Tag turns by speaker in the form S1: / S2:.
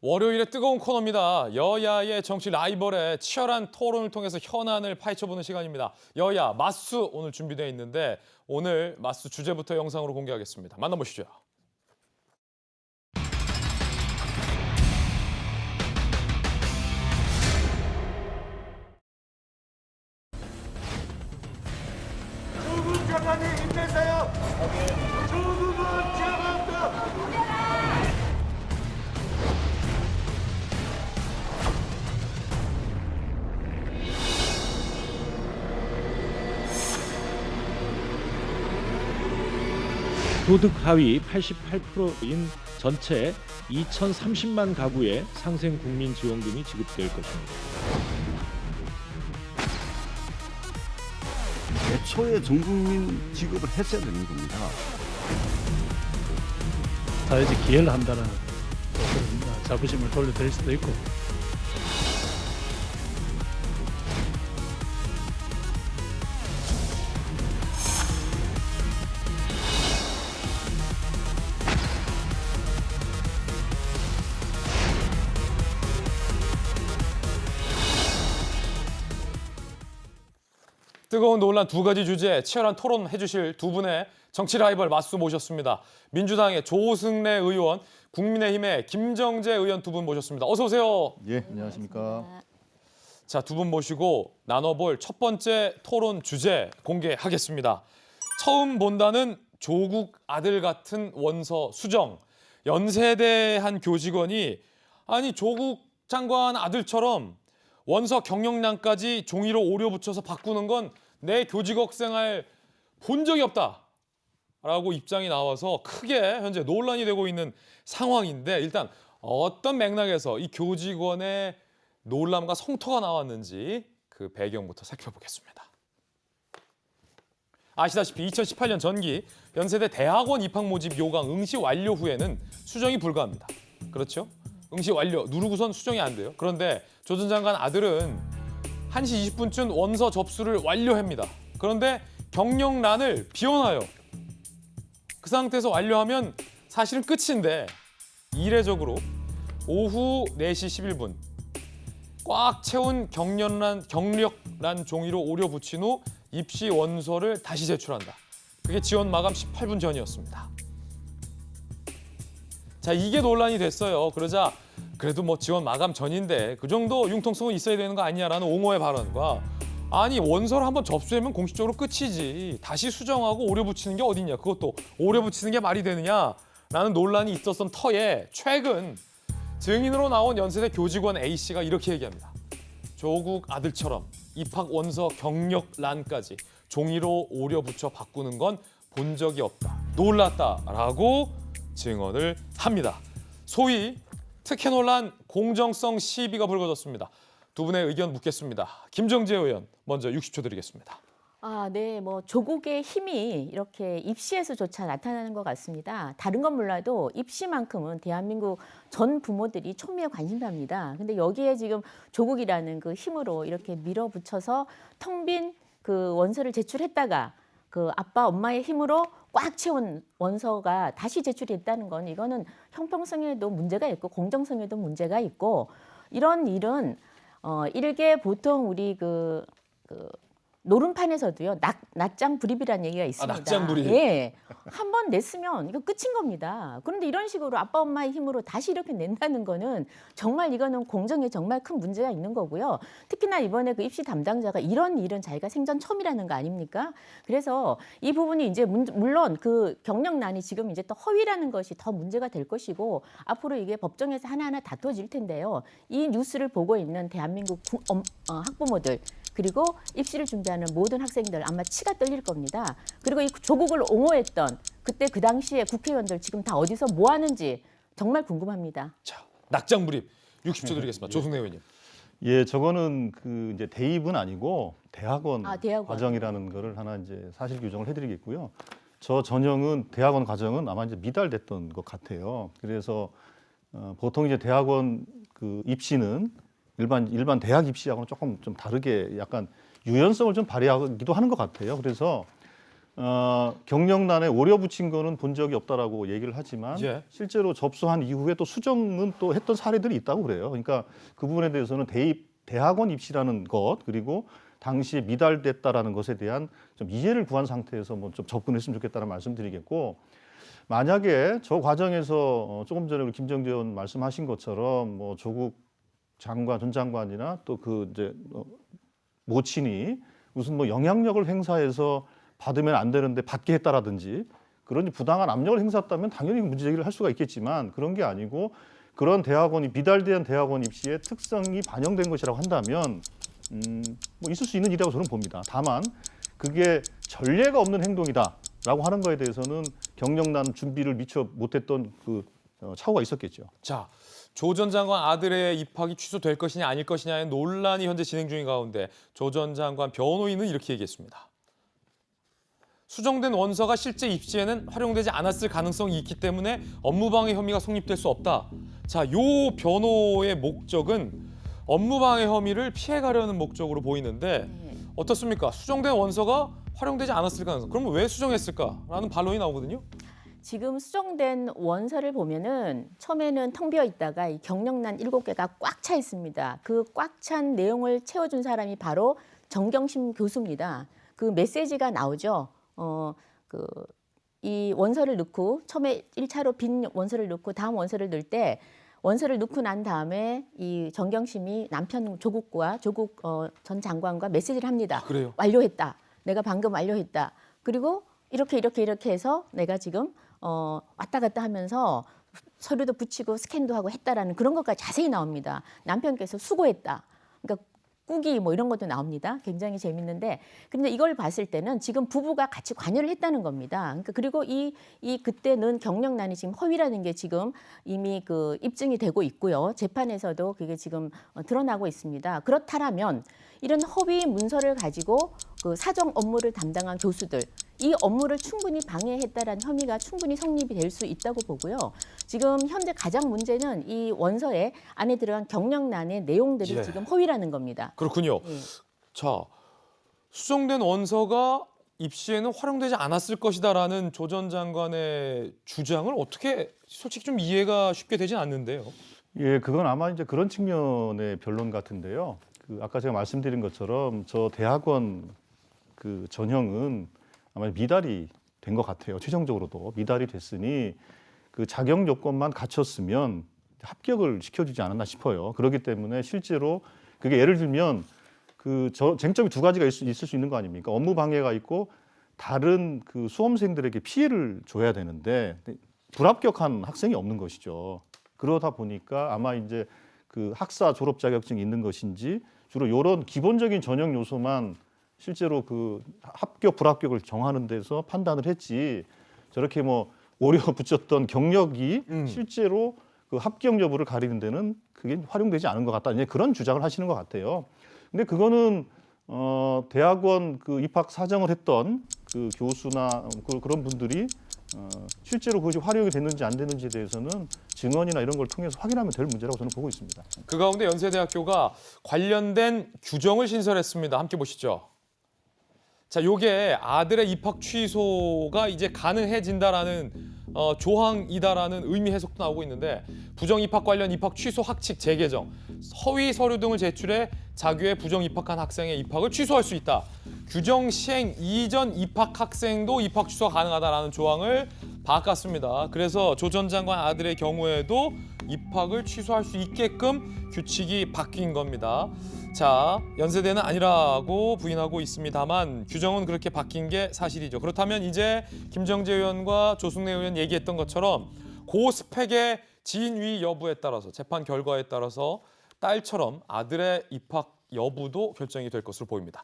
S1: 월요일의 뜨거운 코너입니다. 여야의 정치 라이벌의 치열한 토론을 통해서 현안을 파헤쳐보는 시간입니다. 여야 맞수 오늘 준비되어 있는데 오늘 맞수 주제부터 영상으로 공개하겠습니다. 만나보시죠.
S2: 조국 장관님 힘내세요. 조국은 장관다.
S3: 소득 하위 88%인 전체 2,030만 가구에 상생 국민 지원금이 지급될 것입니다.
S4: 애초에 전 국민 지급을 했어야 되는 겁니다.
S5: 사회적 기여를 한다는 그런 자부심을 돌려드릴 수도 있고.
S1: 뜨거운 논란 두 가지 주제 치열한 토론 해주실 두 분의 정치 라이벌 맞수 모셨습니다. 민주당의 조승래 의원, 국민의힘의 김정재 의원 두 분 모셨습니다. 어서 오세요.
S4: 예, 안녕하십니까.
S1: 자, 두 분 모시고 나눠볼 첫 번째 토론 주제 공개하겠습니다. 처음 본다는 조국 아들 같은 원서 수정. 연세대 한 교직원이 아니 조국 장관 아들처럼 원서 경력란까지 종이로 오려 붙여서 바꾸는 건 내 교직원 생활 본 적이 없다라고 입장이 나와서 크게 현재 논란이 되고 있는 상황인데 일단 어떤 맥락에서 이 교직원의 논란과 성토가 나왔는지 그 배경부터 살펴보겠습니다. 아시다시피 2018년 전기 연세대 대학원 입학 모집 요강 응시 완료 후에는 수정이 불가합니다. 그렇죠? 응시 완료 누르고선 수정이 안 돼요. 그런데 조 전 장관 아들은 1시 20분쯤 원서 접수를 완료합니다. 그런데 경력란을 비워놔요. 그 상태에서 완료하면 사실은 끝인데 이례적으로 오후 4시 11분 꽉 채운 경력란 종이로 오려 붙인 후 입시 원서를 다시 제출한다. 그게 지원 마감 18분 전이었습니다. 자, 이게 논란이 됐어요. 그러자 그래도 뭐 지원 마감 전인데 그 정도 융통성은 있어야 되는 거 아니냐라는 옹호의 발언과 아니 원서를 한번 접수하면 공식적으로 끝이지 다시 수정하고 오려 붙이는 게 어딨냐 그것도 오려 붙이는 게 말이 되느냐라는 논란이 있었던 터에 최근 증인으로 나온 연세대 교직원 A씨가 이렇게 얘기합니다. 조국 아들처럼 입학 원서 경력란까지 종이로 오려 붙여 바꾸는 건 본 적이 없다. 놀랐다라고 증언을 합니다. 소위 특혜 논란 공정성 시비가 불거졌습니다. 두 분의 의견 묻겠습니다. 김정재 의원 먼저 60초 드리겠습니다.
S6: 네, 뭐 조국의 힘이 이렇게 입시에서조차 나타나는 것 같습니다. 다른 건 몰라도 입시만큼은 대한민국 전 부모들이 촌미에 관심사입니다. 근데 여기에 지금 조국이라는 그 힘으로 이렇게 밀어붙여서 텅 빈 그 원서를 제출했다가 그 아빠 엄마의 힘으로 꽉 채운 원서가 다시 제출됐다는 건 이거는 형평성에도 문제가 있고 공정성에도 문제가 있고 이런 일은 일개 보통 우리 그 노름판에서도요 낫장 불입이라는 얘기가 있습니다.
S1: 낫장 불입.
S6: 예, 한 번 냈으면 이거 끝인 겁니다. 그런데 이런 식으로 아빠 엄마의 힘으로 다시 이렇게 낸다는 거는 정말 이거는 공정에 정말 큰 문제가 있는 거고요. 특히나 이번에 그 입시 담당자가 이런 일은 자기가 생전 처음이라는 거 아닙니까? 그래서 이 부분이 이제 물론 그 경력난이 지금 이제 또 허위라는 것이 더 문제가 될 것이고 앞으로 이게 법정에서 하나하나 다퉈질 텐데요. 이 뉴스를 보고 있는 대한민국 학부모들 그리고 입시를 준비하는 모든 학생들 아마 치가 떨릴 겁니다. 그리고 이 조국을 옹호했던 그때 그 당시에 국회의원들 지금 다 어디서 뭐 하는지 정말 궁금합니다.
S1: 자, 낙장 불입 60초 드리겠습니다. 조승래 의원님.
S4: 예, 저거는 그 이제 대입은 아니고 대학원
S6: 대학원.
S4: 과정이라는 거를 하나 이제 사실 규정을 해드리겠고요. 저 전형은 대학원 과정은 아마 이제 미달됐던 것 같아요. 그래서 보통 이제 대학원 그 입시는 일반 대학 입시하고는 조금 좀 다르게 약간 유연성을 좀 발휘하기도 하는 것 같아요. 그래서 경력란에 오려 붙인 거는 본 적이 없다라고 얘기를 하지만
S1: 예.
S4: 실제로 접수한 이후에 또 수정은 또 했던 사례들이 있다고 그래요. 그러니까 그 부분에 대해서는 대학원 입시라는 것 그리고 당시에 미달됐다라는 것에 대한 좀 이해를 구한 상태에서 뭐 좀 접근했으면 좋겠다는 말씀드리겠고 만약에 저 과정에서 조금 전에 우리 김정재 의원 말씀하신 것처럼 뭐 조국 장관 전 장관이나 또 그 이제 모친이 무슨 뭐 영향력을 행사해서 받으면 안 되는데 받게 했다라든지 그런 부당한 압력을 행사했다면 당연히 문제 제기를 할 수가 있겠지만 그런 게 아니고 그런 대학원이 미달된 대학원 입시의 특성이 반영된 것이라고 한다면 뭐 있을 수 있는 일이라고 저는 봅니다. 다만 그게 전례가 없는 행동이다라고 하는 거에 대해서는 경력난 준비를 미처 못했던 그 착오가 있었겠죠.
S1: 자, 조 전 장관 아들의 입학이 취소될 것이냐 아닐 것이냐의 논란이 현재 진행 중인 가운데 조 전 장관 변호인은 이렇게 얘기했습니다. 수정된 원서가 실제 입시에는 활용되지 않았을 가능성이 있기 때문에 업무방해 혐의가 성립될 수 없다. 자, 요 변호의 목적은 업무방해 혐의를 피해가려는 목적으로 보이는데 어떻습니까? 수정된 원서가 활용되지 않았을 가능성. 그러면 왜 수정했을까라는 반론이 나오거든요.
S6: 지금 수정된 원서를 보면은 처음에는 텅 비어 있다가 이 경력란 7개가 꽉 차 있습니다. 그 꽉 찬 내용을 채워준 사람이 바로 정경심 교수입니다. 그 메시지가 나오죠. 이 원서를 넣고 처음에 1차로 빈 원서를 넣고 다음 원서를 넣을 때 원서를 넣고 난 다음에 이 정경심이 남편 조국 전 장관과 메시지를 합니다.
S1: 그래요?
S6: 완료했다. 내가 방금 완료했다. 그리고 이렇게 해서 내가 지금 왔다 갔다 하면서 서류도 붙이고 스캔도 하고 했다라는 그런 것까지 자세히 나옵니다. 남편께서 수고했다. 그러니까 꾸기 뭐 이런 것도 나옵니다. 굉장히 재밌는데 근데 이걸 봤을 때는 지금 부부가 같이 관여를 했다는 겁니다. 그러니까 그리고 이 그때는 경력난이 지금 허위라는 게 지금 이미 그 입증이 되고 있고요. 재판에서도 그게 지금 드러나고 있습니다. 그렇다면 이런 허위 문서를 가지고 그 사정 업무를 담당한 교수들 이 업무를 충분히 방해했다라는 혐의가 충분히 성립이 될 수 있다고 보고요. 지금 현재 가장 문제는 이 원서에 안에 들어간 경력란의 내용들이
S1: 예.
S6: 지금 허위라는 겁니다.
S1: 그렇군요.
S6: 예.
S1: 자, 수정된 원서가 입시에는 활용되지 않았을 것이다라는 조 전 장관의 주장을 어떻게 솔직히 좀 이해가 쉽게 되진 않는데요.
S4: 예, 그건 아마 이제 그런 측면의 변론 같은데요. 그 아까 제가 말씀드린 것처럼 저 대학원 그 전형은 아마 미달이 된 것 같아요. 최종적으로도 미달이 됐으니 그 자격 요건만 갖췄으면 합격을 시켜주지 않았나 싶어요. 그렇기 때문에 실제로 그게 예를 들면 그 쟁점이 두 가지가 있을 수 있는 거 아닙니까? 업무 방해가 있고 다른 그 수험생들에게 피해를 줘야 되는데 불합격한 학생이 없는 것이죠. 그러다 보니까 아마 이제 그 학사 졸업 자격증이 있는 것인지 주로 이런 기본적인 전형 요소만 실제로 그 합격 불합격을 정하는 데서 판단을 했지 저렇게 뭐 오려 붙였던 경력이 실제로 그 합격 여부를 가리는 데는 그게 활용되지 않은 것 같다. 이제 그런 주장을 하시는 것 같아요. 근데 그거는 대학원 그 입학 사정을 했던 그 교수나 그런 분들이 실제로 그것이 활용이 됐는지 안 됐는지에 대해서는 증언이나 이런 걸 통해서 확인하면 될 문제라고 저는 보고 있습니다.
S1: 그 가운데 연세대학교가 관련된 규정을 신설했습니다. 함께 보시죠. 자, 요게 아들의 입학 취소가 이제 가능해진다라는 조항이다라는 의미 해석도 나오고 있는데 부정 입학 관련 입학 취소 학칙 재개정, 허위 서류 등을 제출해 자교에 부정 입학한 학생의 입학을 취소할 수 있다. 규정 시행 이전 입학 학생도 입학 취소가 가능하다라는 조항을 바꿨습니다. 그래서 조 전 장관 아들의 경우에도 입학을 취소할 수 있게끔 규칙이 바뀐 겁니다. 자, 연세대는 아니라고 부인하고 있습니다만 규정은 그렇게 바뀐 게 사실이죠. 그렇다면 이제 김정재 의원과 조승래 의원 얘기했던 것처럼 고 스펙의 진위 여부에 따라서 재판 결과에 따라서 딸처럼 아들의 입학 여부도 결정이 될 것으로 보입니다.